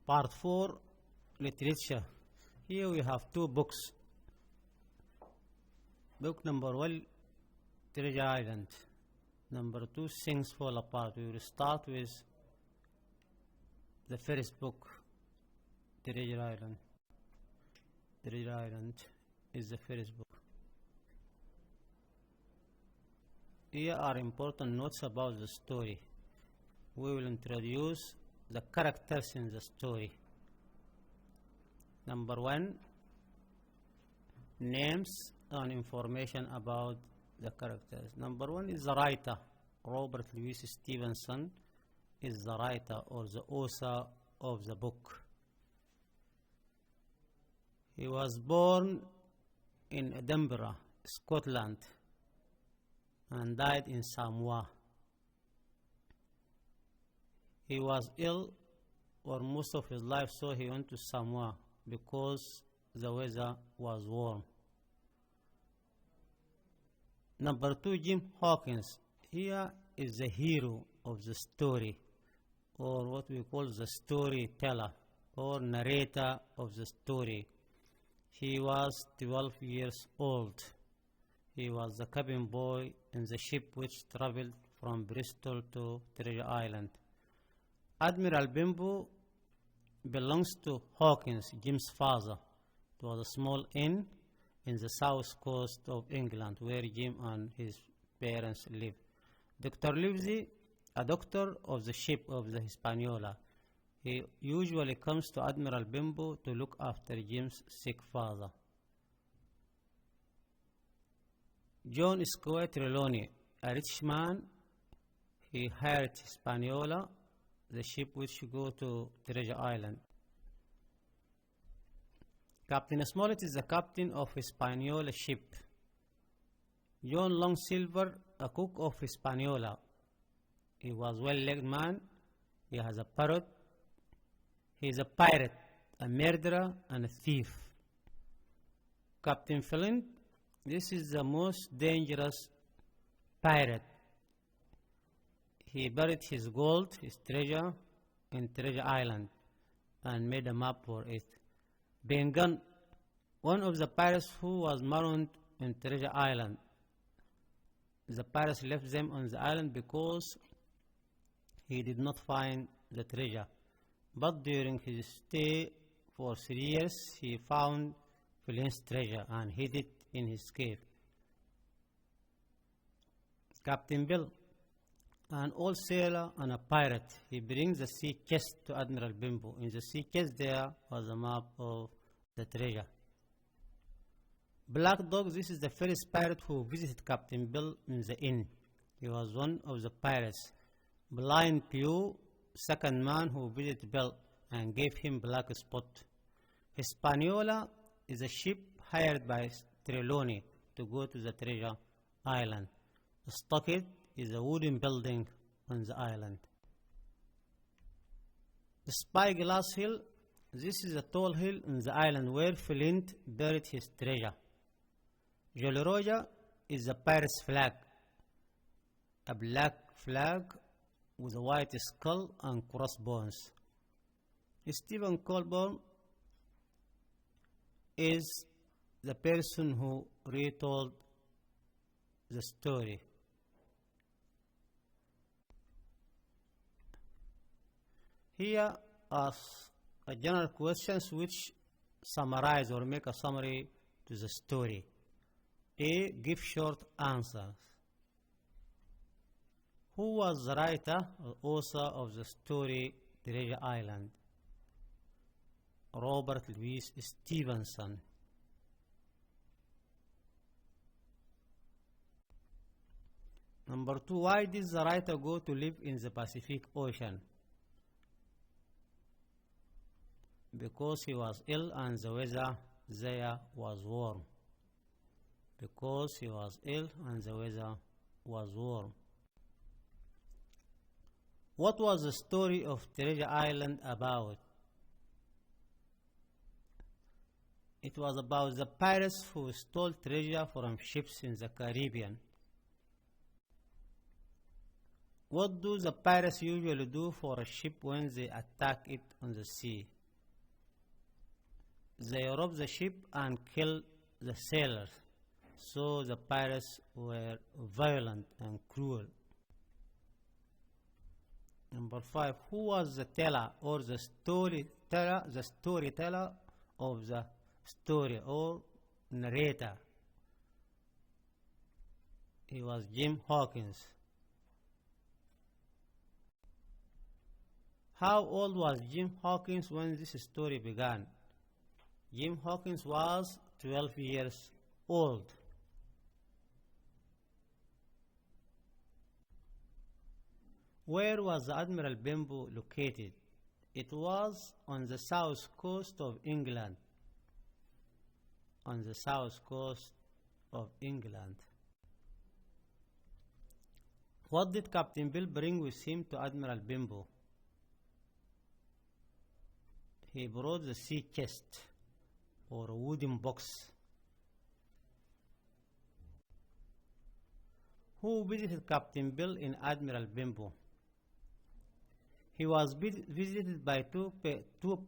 Part 4, Literature. Here we have two books. Book number 1, Treasure Island. Number 2, Things Fall Apart. We will start with the first book, Treasure Island. Treasure Island is the first book. Here are important notes about the story. We will introduce the characters in the story. Number 1, names and information about the characters. Number 1 is the writer. Robert Louis Stevenson is the writer or the author of the book. He was born in Edinburgh, Scotland, and died in Samoa. He was ill for most of his life, so he went to Samoa because the weather was warm. Number 2, Jim Hawkins. Here is the hero of the story, or what we call the storyteller or narrator of the story. He was 12 years old. He was the cabin boy in the ship which traveled from Bristol to Treasure Island. Admiral Benbow belongs to Hawkins, Jim's father. It was a small inn in the south coast of England where Jim and his parents lived. Dr. Livesey, a doctor of the ship of the Hispaniola. He usually comes to Admiral Benbow to look after Jim's sick father. John Square Trelawney, a rich man. He hired Hispaniola, the ship which go to Treasure Island. Captain Smollett is the captain of Hispaniola ship. John Longsilver, a cook of Hispaniola. He was a well-legged man. He has a parrot. He is a pirate, a murderer, and a thief. Captain Flint, this is the most dangerous pirate. He buried his gold, his treasure, in Treasure Island and made a map for it. Bengun, one of the pirates who was marooned in Treasure Island. The pirates left them on the island because he did not find the treasure. But during his stay for 3 years, he found Flint's treasure and hid it in his cave. Captain Bill, an old sailor and a pirate. He brings the sea chest to Admiral Benbow. In the sea chest there was a map of the treasure. Black Dog, this is the first pirate who visited Captain Bill in the inn. He was one of the pirates. Blind Pew, second man who visited Bill and gave him black spot. Hispaniola is a ship hired by Trelawney to go to the Treasure Island. Stockade is a wooden building on the island. The Spyglass Hill, this is a tall hill on the island where Flint buried his treasure. Jolly Roger is a pirate's flag, a black flag with a white skull and crossbones. Stephen Colburn is the person who retold the story. Here are general questions which summarize or make a summary to the story. A. Give short answers. Who was the writer or author of the story Treasure Island? Robert Louis Stevenson. Number 2. Why did the writer go to live in the Pacific Ocean? Because he was ill and the weather there was warm. Because he was ill and the weather was warm. What was the story of Treasure Island about? It was about the pirates who stole treasure from ships in the Caribbean. What do the pirates usually do for a ship when they attack it on the sea? They robbed the ship and killed the sailors. So the pirates were violent and cruel. Number 5. Who was the teller or the storyteller of the story or narrator? He was Jim Hawkins. How old was Jim Hawkins when this story began? Jim Hawkins was 12 years old. Where was Admiral Benbow located? It was on the south coast of England. On the south coast of England. What did Captain Bill bring with him to Admiral Benbow? He brought the sea chest, or a wooden box. Who visited Captain Bill in Admiral Benbow? He was visited by two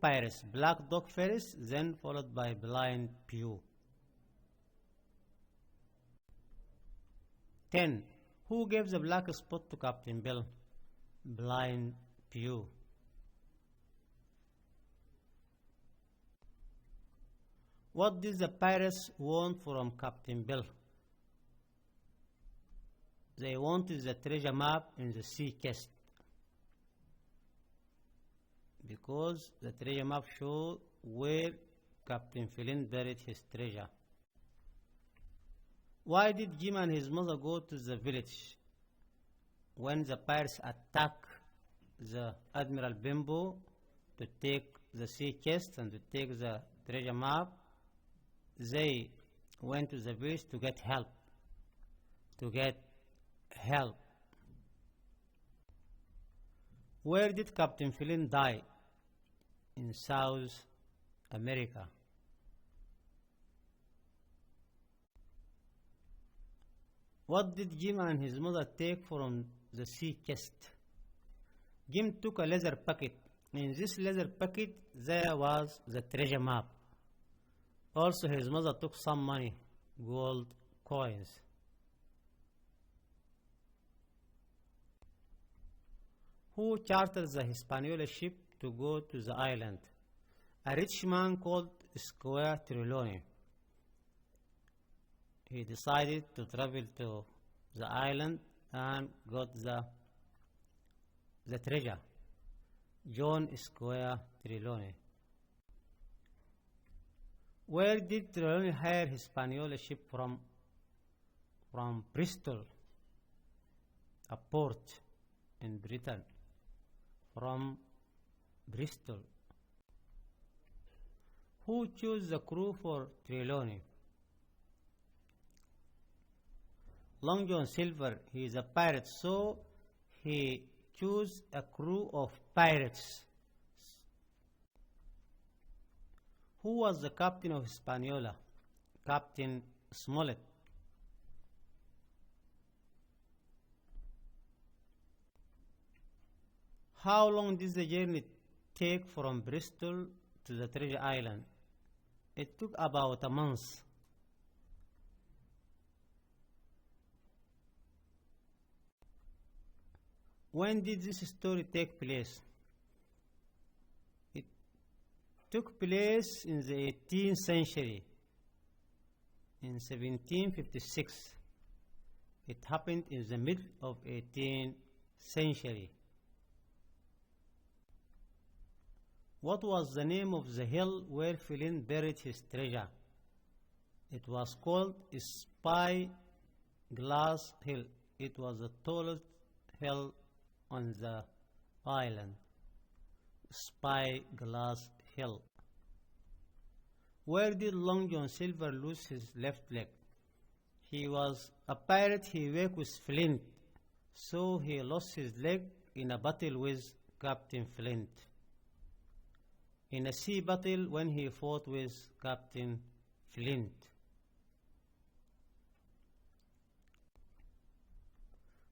pirates, Black Dog first, then followed by Blind Pew. 10. Who gave the black spot to Captain Bill? Blind Pew. What did the pirates want from Captain Bill? They wanted the treasure map in the sea chest, because the treasure map showed where Captain Flint buried his treasure. Why did Jim and his mother go to the village when the pirates attacked the Admiral Benbow to take the sea chest and to take the treasure map? They went to the village to get help. Where did Captain Flint die? In South America. What did Jim and his mother take from the sea chest? Jim took a leather packet. In this leather packet there was the treasure map. Also his mother took some money, gold coins. Who chartered the Hispaniola ship to go to the island? A rich man called Squire Trelawney. He decided to travel to the island and got the treasure. John Squire Trelawney. Where did Trelawney hire Hispaniola ship from? From Bristol, a port in Britain. From Bristol. Who chose the crew for Trelawney? Long John Silver. He is a pirate, so he chose a crew of pirates. Who was the captain of Hispaniola? Captain Smollett. How long did the journey take from Bristol to the treasure island? It took about a month. When did this story take place? It took place in the 18th century, in 1756. It happened in the middle of 18th century. What was the name of the hill where Flint buried his treasure? It was called Spy Glass Hill. It was the tallest hill on the island. Spy Glass Hill. Where did Long John Silver lose his left leg? He was a pirate. He worked with Flint, so he lost his leg in a battle with Captain Flint. In a sea battle when he fought with Captain Flint.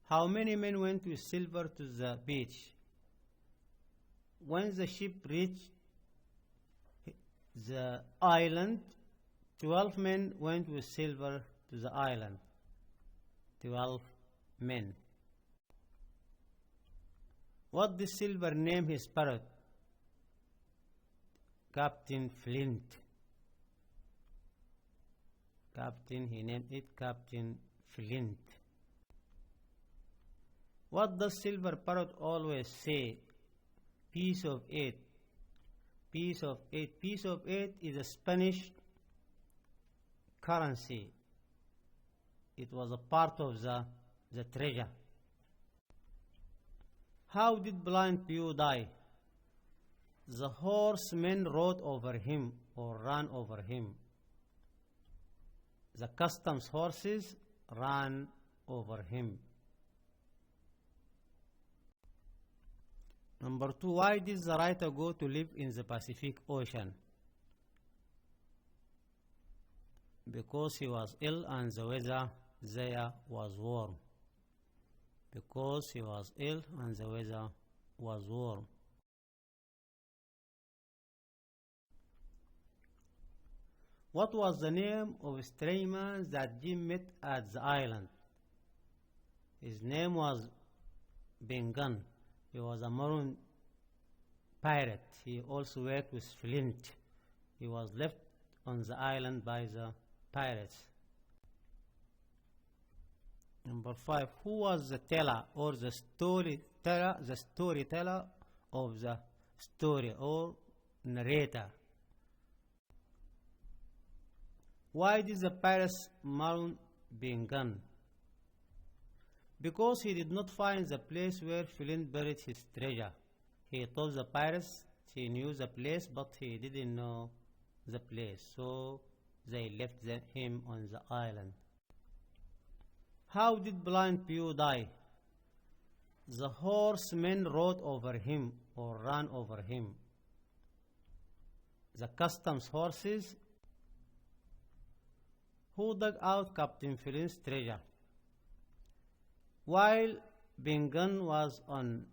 How many men went with Silver to the beach? When the ship reached the island. 12 men went with silver to the island. 12 men. What did Silver name his parrot? Captain Flint. Captain, he named it Captain Flint. What does Silver parrot always say? Piece of eight. Piece of eight. Piece of eight is a Spanish currency. It was a part of the treasure. How did Blind Pew die? The horsemen rode over him or ran over him. The customs horses ran over him. Number 2, why did the writer go to live in the Pacific Ocean? Because he was ill and the weather there was warm. Because he was ill and the weather was warm. What was the name of a strange man that Jim met at the island? His name was Bengun. He was a maroon pirate. He also worked with Flint. He was left on the island by the pirates. Number 5, who was the teller or the storyteller of the story or narrator? Why did the pirates maroon Bengun? Because he did not find the place where Flint buried his treasure. He told the pirates he knew the place, but he didn't know the place, so they left him on the island. How did Blind Pew die? The horsemen rode over him or ran over him. The customs horses. Who dug out Captain Flint's treasure? While Bengun was on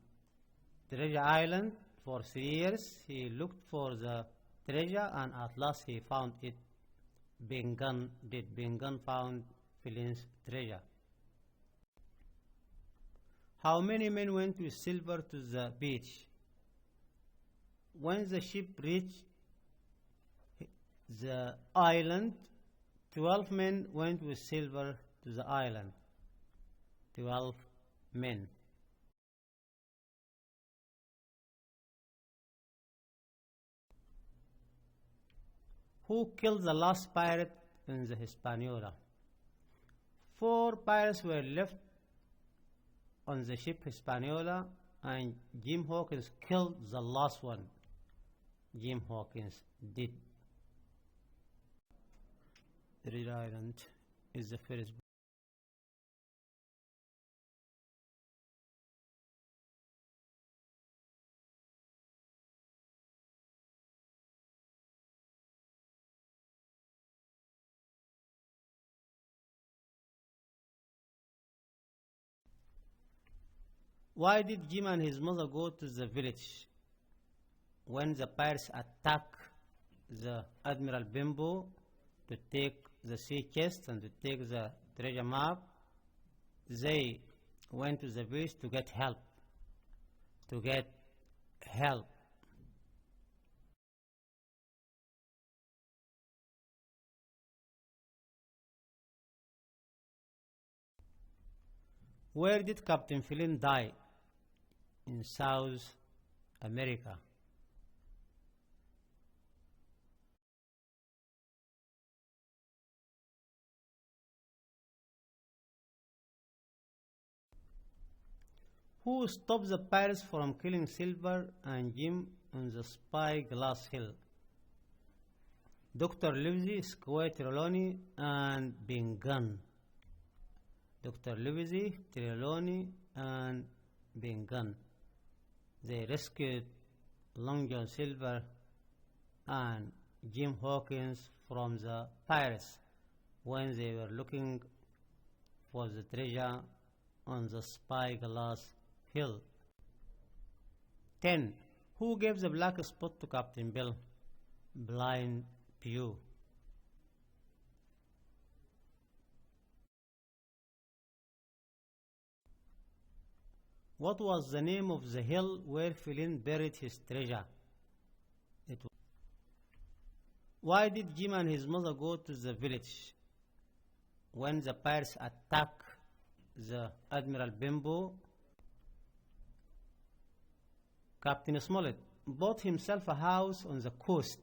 Treasure Island for 3 years, he looked for the treasure and at last he found it. Bengun found Flint's treasure. How many men went with silver to the beach? When the ship reached the island, 12 men went with silver to the island. 12 men. Who killed the last pirate in the Hispaniola? 4 pirates were left on the ship Hispaniola, and Jim Hawkins killed the last one. Jim Hawkins did. Treasure Island is the first. Why did Jim and his mother go to the village? When the pirates attacked the Admiral Bimbo to take the sea chest and to take the treasure map, they went to the village to get help. Where did Captain Flint die? In South America. Who stopped the pirates from killing Silver and Jim on the Spyglass Hill? Dr. Livesey, Squire Trelawney, and Bengun. Dr. Livesey, Trelawney, and Bengun. They rescued Long John Silver and Jim Hawkins from the pirates when they were looking for the treasure on the Spyglass Hill. 10. Who gave the black spot to Captain Bill? blind Pew. What was the name of the hill where Flynn buried his treasure? Why did Jim and his mother go to the village when the pirates attacked the Admiral Benbow? Captain Smollett bought himself a house on the coast